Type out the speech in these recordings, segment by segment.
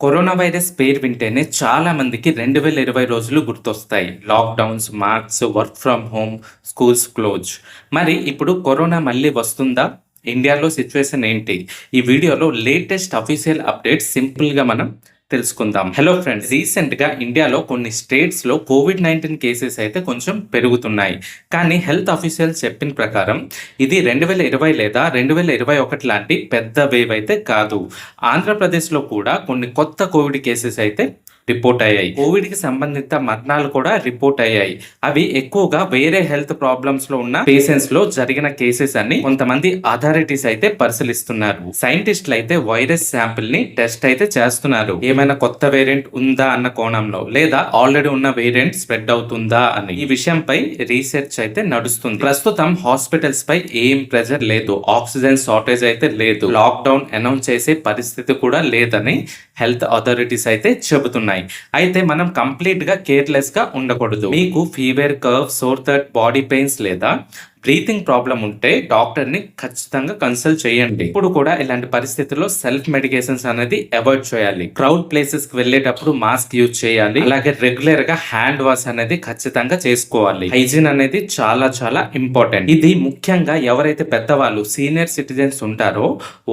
Corona virus పేరు వింటేనే చాలా మందికి 2020 రోజులు గుర్తొస్తాయి. Lockdowns, marks, work from home, schools close. మరి ఇప్పుడు కరోనా మళ్ళీ వస్తుందా? ఇండియాలో సిట్యుయేషన్ ఏంటి? ఈ వీడియోలో లేటెస్ట్ అఫీషియల్ అప్డేట్స్ సింపుల్‌గా మనం తెలుసుకుందాం. హలో ఫ్రెండ్స్, రీసెంట్‌గా ఇండియాలో కొన్ని స్టేట్స్‌లో కోవిడ్-19 కేసెస్ అయితే కొంచెం పెరుగుతున్నాయి. కానీ హెల్త్ అఫీషియల్స్ చెప్పిన ప్రకారం ఇది 2020 లేదా 2021 లాంటి పెద్ద వేవ్ అయితే కాదు. ఆంధ్రప్రదేశ్‌లో కూడా కొన్ని కొత్త కోవిడ్ కేసెస్ అయితే రిపోర్ట్ అయ్యాయి. కోవిడ్‌కి సంబంధిత మరణాలు కూడా రిపోర్ట్ అయ్యాయి. అవి ఎక్కువగా వేరే హెల్త్ ప్రాబ్లమ్స్ లో ఉన్న పేషెంట్స్ లో జరిగిన కేసెస్ అని కొంతమంది అథారిటీస్ అయితే పరిశీలిస్తున్నారు. సైంటిస్టులు అయితే వైరస్ శాంపిల్ ని టెస్ట్ అయితే చేస్తున్నారు. ఏమైనా కొత్త వేరియంట్ ఉందా అన్న కోణంలో, లేదా ఆల్రెడీ ఉన్న వేరియంట్ స్ప్రెడ్ అవుతుందా అని. ఈ విషయంపై రీసెర్చ్ అయితే నడుస్తుంది. ప్రస్తుతం హాస్పిటల్స్ పై ఏం ప్రెజర్ లేదు, ఆక్సిజన్ షార్టేజ్ అయితే లేదు, లాక్డౌన్ అనౌన్స్ చేసే పరిస్థితి కూడా లేదని హెల్త్ అథారిటీస్ అయితే చెబుతున్నాయి. అయితే మనం కంప్లీట్ గా కేర్లెస్ గా ఉండకూడదు. మీకు fever, curve, sore throat, body pains లేదా బ్రీతింగ్ ప్రాబ్లం ఉంటే డాక్టర్ ని ఖచ్చితంగా కన్సల్ట్ చేయండి. ఇప్పుడు కూడా ఇలాంటి పరిస్థితుల్లో సెల్ఫ్ మెడికేషన్స్ అనేది అవాయిడ్ చేయాలి. క్రౌడ్ ప్లేసెస్ కి వెళ్ళేటప్పుడు మాస్క్ యూజ్ చేయాలి. అలాగే రెగ్యులర్ గా హ్యాండ్ వాష్ అనేది ఖచ్చితంగా చేసుకోవాలి. హైజీన్ అనేది చాలా చాలా ఇంపార్టెంట్. ఇది ముఖ్యంగా ఎవరైతే పెద్దవాళ్ళు, సీనియర్ సిటిజన్స్ ఉంటారో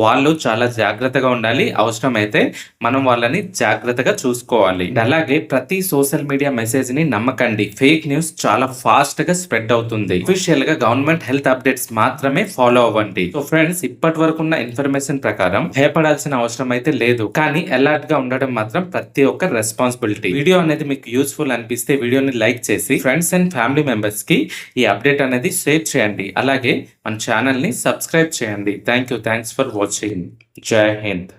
వాళ్ళు చాలా జాగ్రత్తగా ఉండాలి. అవసరమైతే మనం వాళ్ళని జాగ్రత్తగా చూసుకోవాలి. అలాగే ప్రతి సోషల్ మీడియా మెసేజ్ ని నమ్మకండి. ఫేక్ న్యూస్ చాలా ఫాస్ట్ గా స్ప్రెడ్ అవుతుంది. అఫీషియల్ గా గవర్నమెంట్ హెల్త్ అప్డేట్స్ మాత్రమే ఫాలో అవ్వండి. సో ఫ్రెండ్స్, ఇప్పటి వరకు ఉన్న ఇన్ఫర్మేషన్ ప్రకారం భయపడాల్సిన అవసరం అయితే లేదు. కానీ అలర్ట్ గా ఉండడం మాత్రం ప్రతి ఒక్క రెస్పాన్సిబిలిటీ. వీడియో అనేది మీకు యూస్ఫుల్ అనిపిస్తే వీడియోని లైక్ చేసి ఫ్రెండ్స్ అండ్ ఫ్యామిలీ మెంబర్స్ కి ఈ అప్డేట్ అనేది షేర్ చేయండి. అలాగే మన ఛానల్ ని సబ్స్క్రైబ్ చేయండి. Thanks for watching. జై హింద్.